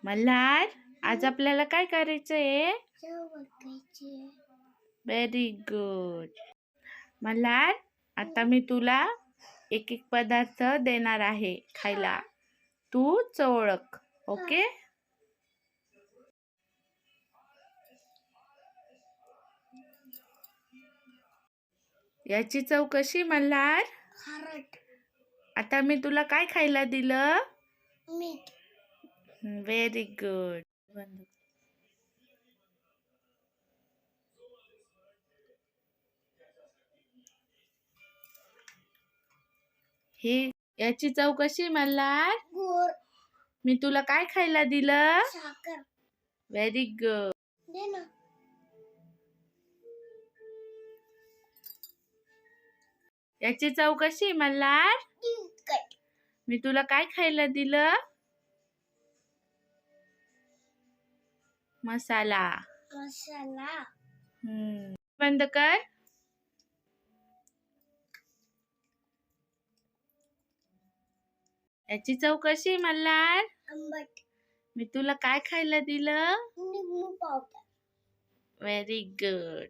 मल्हार, आज आपल्याला काय करायचंय? Very good. मल्हार, आता मी तुला एक एक पदार्थ देणार आहे खायला. तू चव ओळख. ओके? याची चव कशी मल्हार? खारट. आता मी तुला काय खायला दिलं? मीठ. Very good. हे याची चव कशी मल्हार? गोड. मी तुला काय खायला दिलं? साखर. Very good. दे ना. याची चव कशी मल्हार? तिखट. मी तुला काय खायला दिलं? मसाला. मसाला. बंद कर. याची चव कशी मल्हार? आंबट. मी तुला काय खायला दिलं? लिंबू पावडर. Very good.